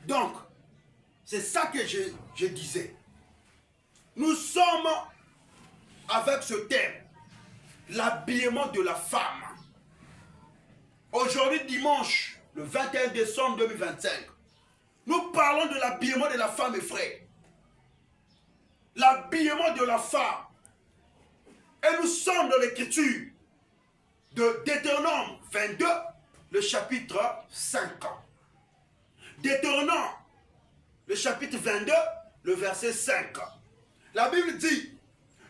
Donc, c'est ça que je disais. Nous sommes avec ce thème, l'habillement de la femme. Aujourd'hui, dimanche, le 21 décembre 2025, nous parlons de l'habillement de la femme, mes frères. L'habillement de la femme. Et nous sommes dans l'écriture de Deutéronome 22, le chapitre 5. Deutéronome, le chapitre 22, le verset 5. La Bible dit,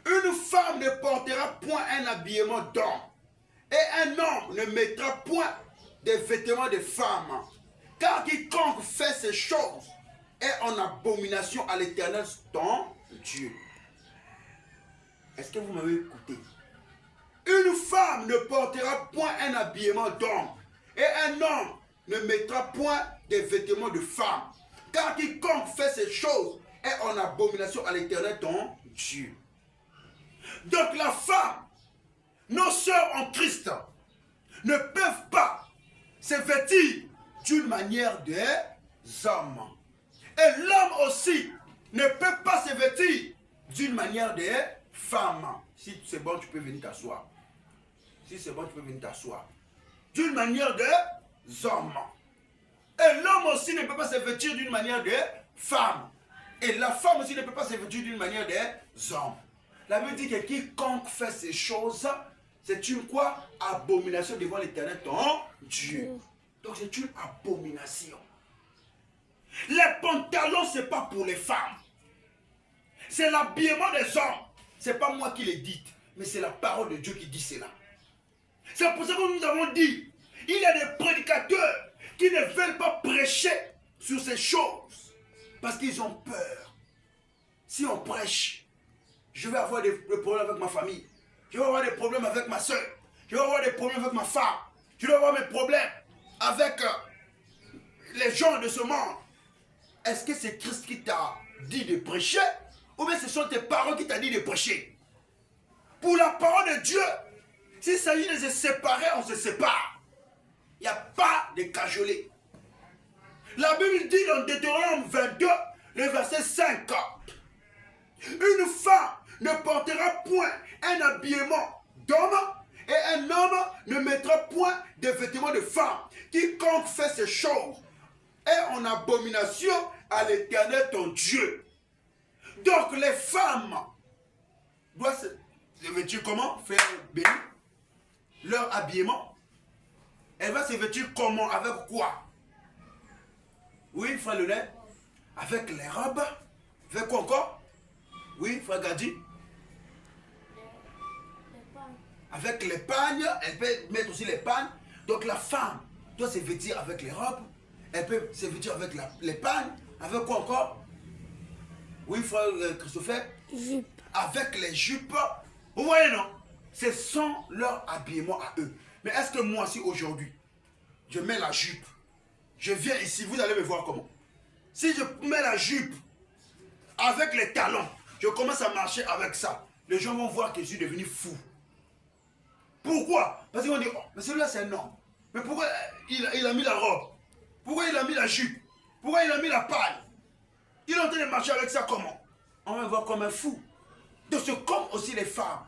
une femme ne portera point un habillement d'homme, et un homme ne mettra point des vêtements de femme, car quiconque fait ces choses est en abomination à l'Éternel ton Dieu. Est-ce que vous m'avez écouté? Une femme ne portera point un habillement d'homme, et un homme ne mettra point des vêtements de femme, car quiconque fait ces choses est en abomination à l'Éternel ton Dieu. Donc la femme, nos sœurs en Christ, ne peuvent pas se vêtir d'une manière des hommes. Et l'homme aussi ne peut pas se vêtir d'une manière des femmes. Si c'est bon, tu peux venir t'asseoir. Si c'est bon, tu peux venir t'asseoir. D'une manière des hommes. Et l'homme aussi ne peut pas se vêtir d'une manière des femmes. Et la femme aussi ne peut pas se vêtir d'une manière des hommes. La Bible dit que quiconque fait ces choses, c'est une quoi? Abomination devant l'Éternel ton Dieu. Donc c'est une abomination. Les pantalons, ce n'est pas pour les femmes. C'est l'habillement des hommes. Ce n'est pas moi qui le dis, mais c'est la parole de Dieu qui dit cela. C'est pour ça que nous avons dit, il y a des prédicateurs qui ne veulent pas prêcher sur ces choses. Parce qu'ils ont peur. Si on prêche, je vais avoir des problèmes avec ma famille. Je vais avoir des problèmes avec ma soeur. Je vais avoir des problèmes avec ma femme. Je vais avoir mes problèmes avec les gens de ce monde. Est-ce que c'est Christ qui t'a dit de prêcher? Ou bien ce sont tes parents qui t'ont dit de prêcher? Pour la parole de Dieu, s'il s'agit de se séparer, on se sépare. Il n'y a pas de cajoler. La Bible dit dans Deutéronome 22, le verset 5. Une femme ne portera point un habillement d'homme, et un homme ne mettra point de vêtements de femme. Quiconque fait ces choses est en abomination à l'Éternel ton Dieu. Donc les femmes doivent se vêtir comment? Faire béni leur habillement. Elle va se vêtir comment? Avec quoi? Oui, frère Lelay. Avec les robes. Avec quoi encore? Oui, frère Gadi. Avec les pagnes. Elle peut mettre aussi les pagnes. Donc la femme doit se vêtir avec les robes. Elle peut se vêtir avec les pagnes. Avec quoi encore? Oui, frère Christopher. Jupe. Avec les jupes. Vous voyez, non? Ce sont leurs habillements à eux. Mais est-ce que moi, si aujourd'hui, je mets la jupe, je viens ici, vous allez me voir comment? Si je mets la jupe avec les talons, je commence à marcher avec ça, les gens vont voir que je suis devenu fou. Pourquoi? Parce qu'ils vont dire, oh, mais celui-là c'est un homme. Mais pourquoi il a mis la robe? Pourquoi il a mis la jupe? Pourquoi il a mis la paille? Il est en train de marcher avec ça comment? On va me voir comme un fou. Donc c'est comme aussi les femmes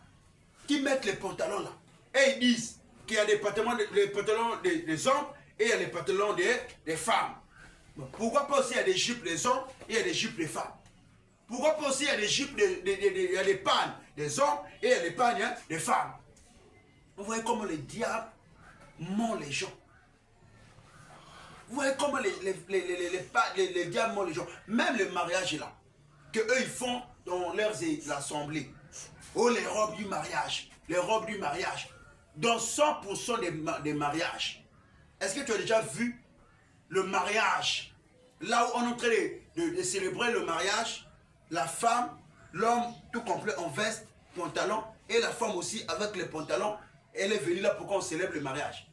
qui mettent les pantalons là. Et ils disent qu'il y a des pantalons des hommes et il y a les pantalons des femmes. Donc, pourquoi pas aussi il y a des jupes des hommes et il y a des jupes des femmes? Pourquoi pas aussi il y a des jupes, il y a des pagnes des hommes et il y a des pagnes des femmes? Vous voyez comment le diable ment les gens. Vous voyez comment les diables mentent les gens. Même le mariage est là. Que eux ils font dans leurs assemblées. Oh, les robes du mariage. Les robes du mariage. Dans 100% des mariages. Est-ce que tu as déjà vu le mariage? Là où on est en train de célébrer le mariage. La femme, l'homme tout complet en veste, pantalon. Et la femme aussi avec les pantalons. Elle est venue là pour qu'on célèbre le mariage.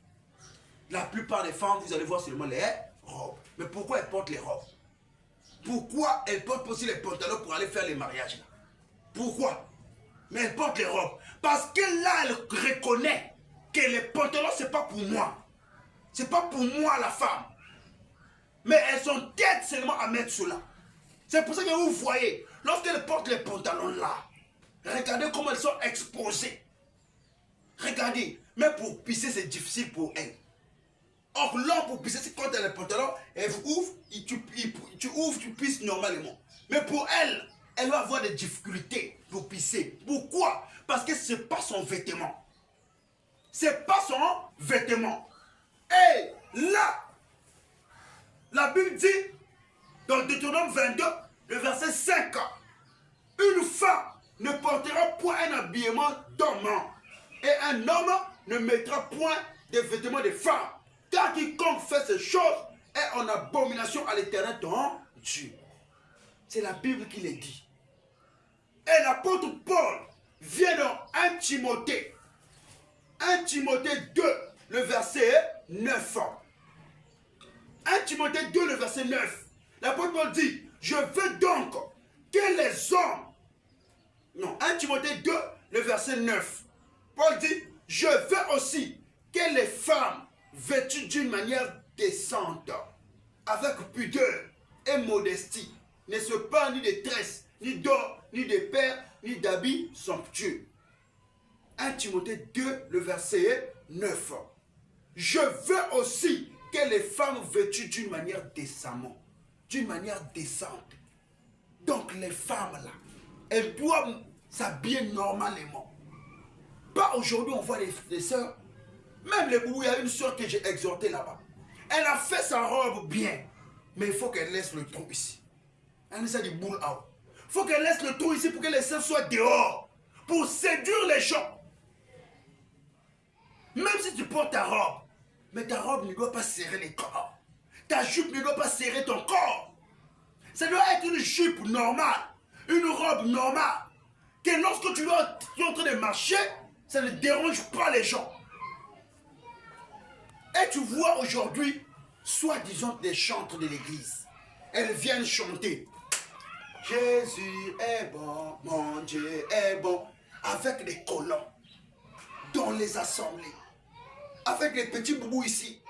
La plupart des femmes, vous allez voir seulement les robes. Mais pourquoi elles portent les robes? Pourquoi elles portent aussi les pantalons pour aller faire les mariages là? Pourquoi? Mais elles portent les robes. Parce que là, elle reconnaît que les pantalons, ce n'est pas pour moi. Ce n'est pas pour moi la femme. Mais elles sont têtes seulement à mettre cela. C'est pour ça que vous voyez, lorsqu'elles portent les pantalons là, regardez comment elles sont exposées. Regardez, même pour pisser, c'est difficile pour elles. Or, l'homme pour pisser, c'est quand elle a les pantalons, elle ouvre, tu ouvres, tu pisses normalement. Mais pour elle, elle va avoir des difficultés pour pisser. Pourquoi? Parce que ce n'est pas son vêtement. Ce n'est pas son vêtement. Et là, la Bible dit, dans Deutéronome 22, le verset 5, une femme ne portera point un habillement d'homme, et un homme ne mettra point des vêtements de femme, car quiconque fait ces choses est en abomination à l'Éternel ton Dieu. C'est la Bible qui le dit. Et l'apôtre Paul vient dans 1 Timothée 2, le verset 9. 1 Timothée 2, le verset 9. L'apôtre Paul dit, je veux donc que les hommes... Non, 1 Timothée 2, le verset 9. Paul dit, je veux aussi que les femmes vêtues d'une manière décente, avec pudeur et modestie, ne se parlent ni de tresses, ni d'or, ni de perles, ni d'habits somptueux. 1 Timothée 2, le verset 9. Je veux aussi que les femmes vêtues d'une manière décemment, d'une manière décente. Donc les femmes là, elles doivent s'habiller normalement. Pas aujourd'hui, on voit les sœurs, même les boubous, il y a une sœur que j'ai exhortée là-bas. Elle a fait sa robe bien, mais il faut qu'elle laisse le trou ici. Elle essaie de boule out. Il faut qu'elle laisse le trou ici pour que les sœurs soient dehors, pour séduire les gens. Même si tu portes ta robe, mais ta robe ne doit pas serrer les corps. Ta jupe ne doit pas serrer ton corps. Ça doit être une jupe normale, une robe normale. Que lorsque tu es en train de marcher, ça ne dérange pas les gens. Et tu vois aujourd'hui, soi-disant des chantres de l'église, elles viennent chanter. Jésus est bon, mon Dieu est bon, avec des colons dans les assemblées, avec des petits boubous ici,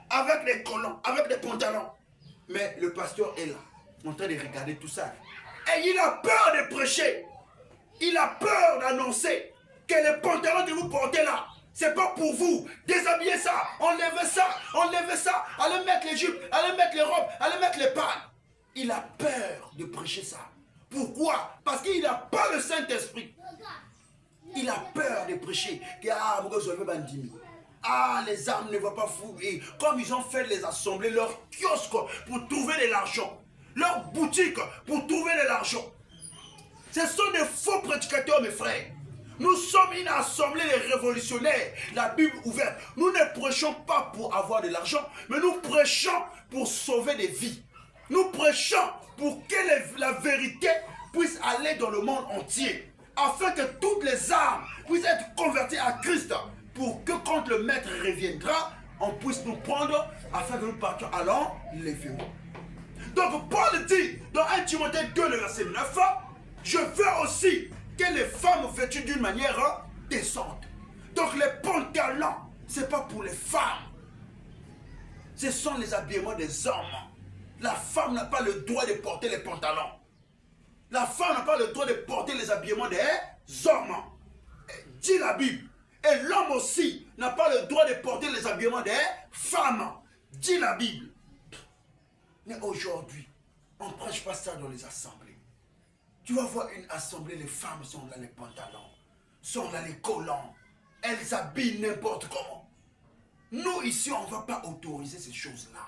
avec des colons, avec des pantalons. Mais le pasteur est là, en train de regarder tout ça. Et il a peur de prêcher. Il a peur d'annoncer que les pantalons que vous portez là, c'est pas pour vous. Déshabillez ça, enlevez ça, allez mettre les jupes, allez mettre les robes, allez mettre les pannes. Il a peur de prêcher ça. Pourquoi? Parce qu'il n'a pas le Saint-Esprit. Il a peur de prêcher. Les âmes ne vont pas fou. Et comme ils ont fait les assemblées, leurs kiosques pour trouver de l'argent, leurs boutiques pour trouver de l'argent. Ce sont des faux prédicateurs, mes frères. Nous sommes une assemblée de révolutionnaires, la Bible ouverte. Nous ne prêchons pas pour avoir de l'argent, mais nous prêchons pour sauver des vies. Nous prêchons pour que la vérité puisse aller dans le monde entier, afin que toutes les âmes puissent être converties à Christ, pour que quand le Maître reviendra, on puisse nous prendre, afin que nous partions à l'enlèvement. Donc Paul dit dans 1 Timothée 2, le verset 9, je veux aussi que les femmes vêtues d'une manière décente. Donc les pantalons, ce n'est pas pour les femmes. Ce sont les habillements des hommes. La femme n'a pas le droit de porter les pantalons. La femme n'a pas le droit de porter les habillements des hommes. Dit la Bible. Et l'homme aussi n'a pas le droit de porter les habillements des femmes. Dit la Bible. Mais aujourd'hui, on ne prêche pas ça dans les assemblées. Tu vas voir une assemblée, les femmes sont dans les pantalons, sont dans les collants. Elles habillent n'importe comment. Nous, ici, on ne va pas autoriser ces choses-là.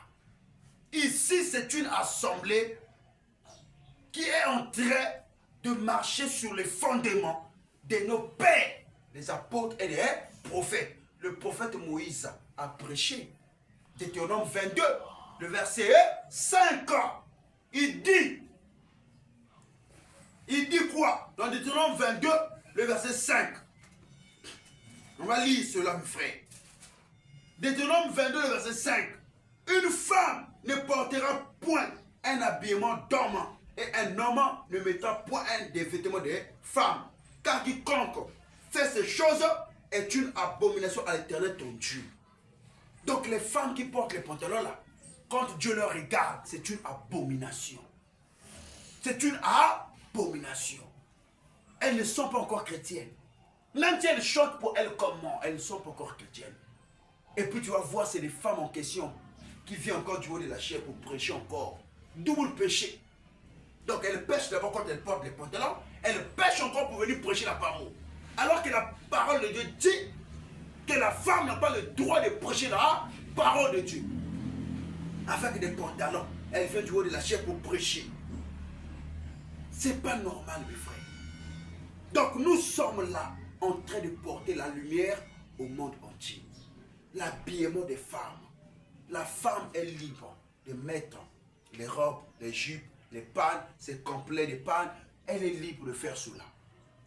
Ici, c'est une assemblée qui est en train de marcher sur les fondements de nos pères, les apôtres et les prophètes. Le prophète Moïse a prêché. Deutéronome 22, le verset 5. Il dit quoi? Dans Deutéronome 22, le verset 5. On va lire cela, mes frères. Deutéronome 22, le verset 5. Une femme ne portera point un habillement d'homme, et un homme ne mettra point des vêtements de femme. Car quiconque fait ces choses est une abomination à l'Éternel ton Dieu. Donc les femmes qui portent les pantalons là, quand Dieu le regarde, c'est une abomination. C'est une abomination. Elles ne sont pas encore chrétiennes. Même si elles chantent pour elles comment, elles ne sont pas encore chrétiennes. Et puis tu vas voir, c'est les femmes en question qui viennent encore du haut de la chair pour prêcher encore. Double péché. Donc elles pêchent d'abord quand elles portent les pantalons, elles pêchent encore pour venir prêcher la parole. Alors que la parole de Dieu dit que la femme n'a pas le droit de prêcher la parole de Dieu. Avec des pantalons, elle vient du haut de la chair pour prêcher. C'est pas normal, mes frères. Donc nous sommes là en train de porter la lumière au monde entier. L'habillement des femmes. La femme est libre de mettre les robes, les jupes, les pannes, ses complets de pannes. Elle est libre de faire cela.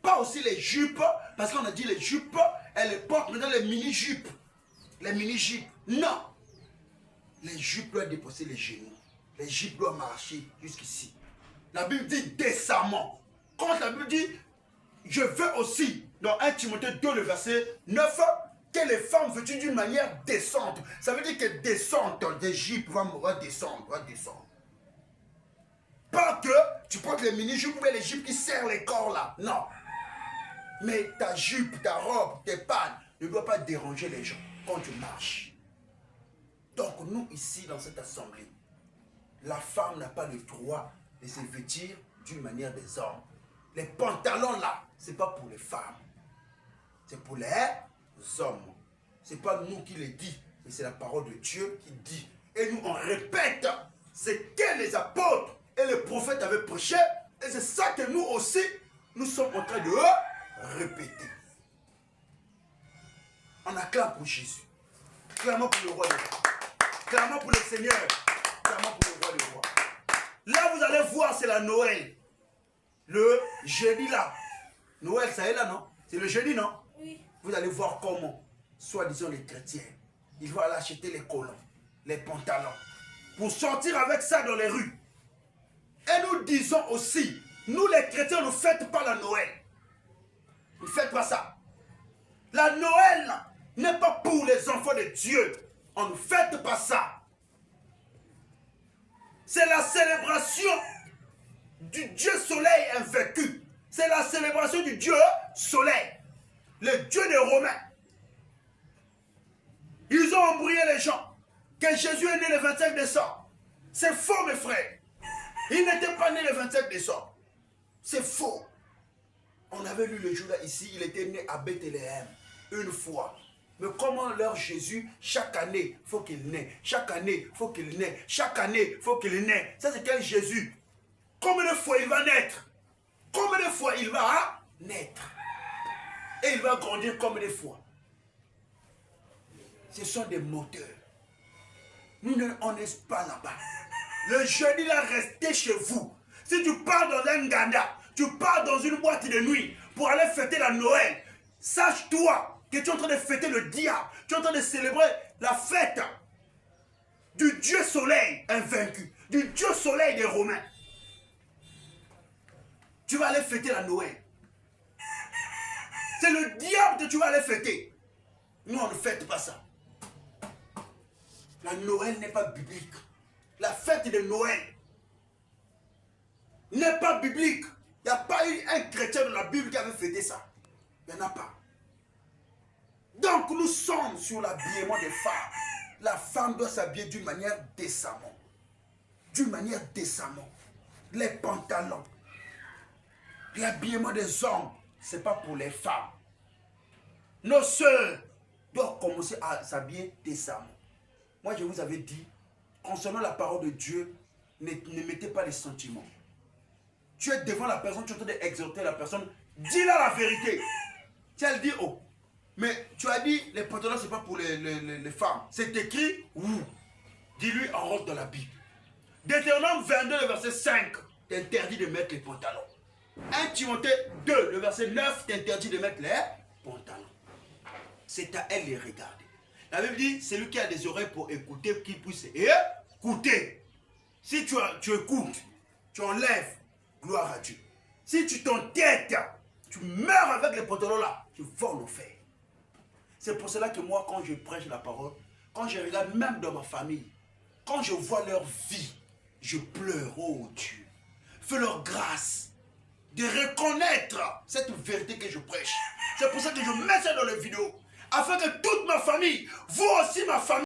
Pas aussi les jupes, parce qu'on a dit les jupes, elle les porte maintenant les mini-jupes. Les mini-jupes. Non. Les jupes doivent dépasser les genoux. Les jupes doivent marcher jusqu'ici. La Bible dit décemment. Quand la Bible dit, je veux aussi, dans 1 Timothée 2, le verset 9, que les femmes vêtues d'une manière décente. Ça veut dire que descente des jupes va descendre, Pas que tu portes les mini-jupes ou les jupes qui serrent les corps là. Non. Mais ta jupe, ta robe, tes pannes ne doivent pas déranger les gens quand tu marches. Donc nous ici dans cette assemblée, la femme n'a pas le droit de se vêtir d'une manière des hommes. Les pantalons là, ce n'est pas pour les femmes. C'est pour les hommes. Ce n'est pas nous qui le dit, mais c'est la parole de Dieu qui dit. Et nous on répète ce que les apôtres et les prophètes avaient prêché. Et c'est ça que nous aussi, nous sommes en train de répéter. On acclame pour Jésus. Clamons pour le roi des rois. Clamons pour le Seigneur. Clamons pour le roi des rois. Là, vous allez voir, c'est la Noël. Le jeudi là. Noël, ça est là, non? C'est le jeudi, non? Oui. Vous allez voir comment, soi-disant les chrétiens, ils vont aller acheter les collants, les pantalons, pour sortir avec ça dans les rues. Et nous disons aussi, nous les chrétiens, ne fêtons pas la Noël. Ne faites pas ça. La Noël n'est pas pour les enfants de Dieu. On ne fête pas ça. C'est la célébration du Dieu soleil invaincu. C'est la célébration du Dieu soleil. Le Dieu des Romains. Ils ont embrouillé les gens que Jésus est né le 25 décembre. C'est faux, mes frères. Il n'était pas né le 25 décembre. C'est faux. On avait lu le jour là ici, il était né à Bethléem. Une fois. Mais comment leur Jésus, chaque année, il faut qu'il naisse. Chaque année, il faut qu'il naisse. Chaque année, il faut qu'il naisse. Ça, c'est quel Jésus? Combien de fois il va naître? Combien de fois il va naître? Et il va grandir combien de fois? Ce sont des moteurs. Nous on n'est pas là-bas. Le jeudi, là, restez chez vous. Si tu pars dans un ganda, tu pars dans une boîte de nuit pour aller fêter la Noël, sache-toi que tu es en train de fêter le diable. Tu es en train de célébrer la fête du Dieu soleil invaincu, du Dieu soleil des Romains. Tu vas aller fêter la Noël. C'est le diable que tu vas aller fêter. Nous, on ne fête pas ça. La Noël n'est pas biblique. La fête de Noël n'est pas biblique. Il n'y a pas eu un chrétien dans la Bible qui avait fêté ça. Il n'y en a pas. Donc nous sommes sur l'habillement des femmes. La femme doit s'habiller d'une manière décemment. D'une manière décemment. Les pantalons. L'habillement des hommes, ce n'est pas pour les femmes. Nos sœurs doivent commencer à s'habiller décemment. Moi, je vous avais dit, concernant la parole de Dieu, ne mettez pas les sentiments. Tu es devant la personne, tu es en train d'exhorter la personne, dis-la la vérité. Si elle dit, oh, mais tu as dit, les pantalons, ce n'est pas pour les femmes. C'est écrit, oui. Dis-lui en rose dans la Bible. Deutéronome 22, le verset 5, t'interdit de mettre les pantalons. 1 Timothée 2, le verset 9, t'interdit de mettre les pantalons. C'est à elle de regarder. La Bible dit, celui qui a des oreilles pour écouter, qu'il puisse écouter. Si tu écoutes, tu enlèves, gloire à Dieu. Si tu t'entêtes, tu meurs avec les pantalons là, tu vas en enfer. C'est pour cela que moi, quand je prêche la parole, quand je regarde même dans ma famille, Quand je vois leur vie, je pleure, oh Dieu. Fais-leur grâce de reconnaître cette vérité que je prêche. C'est pour ça que je mets ça dans les vidéos. Afin que toute ma famille, vous aussi ma famille,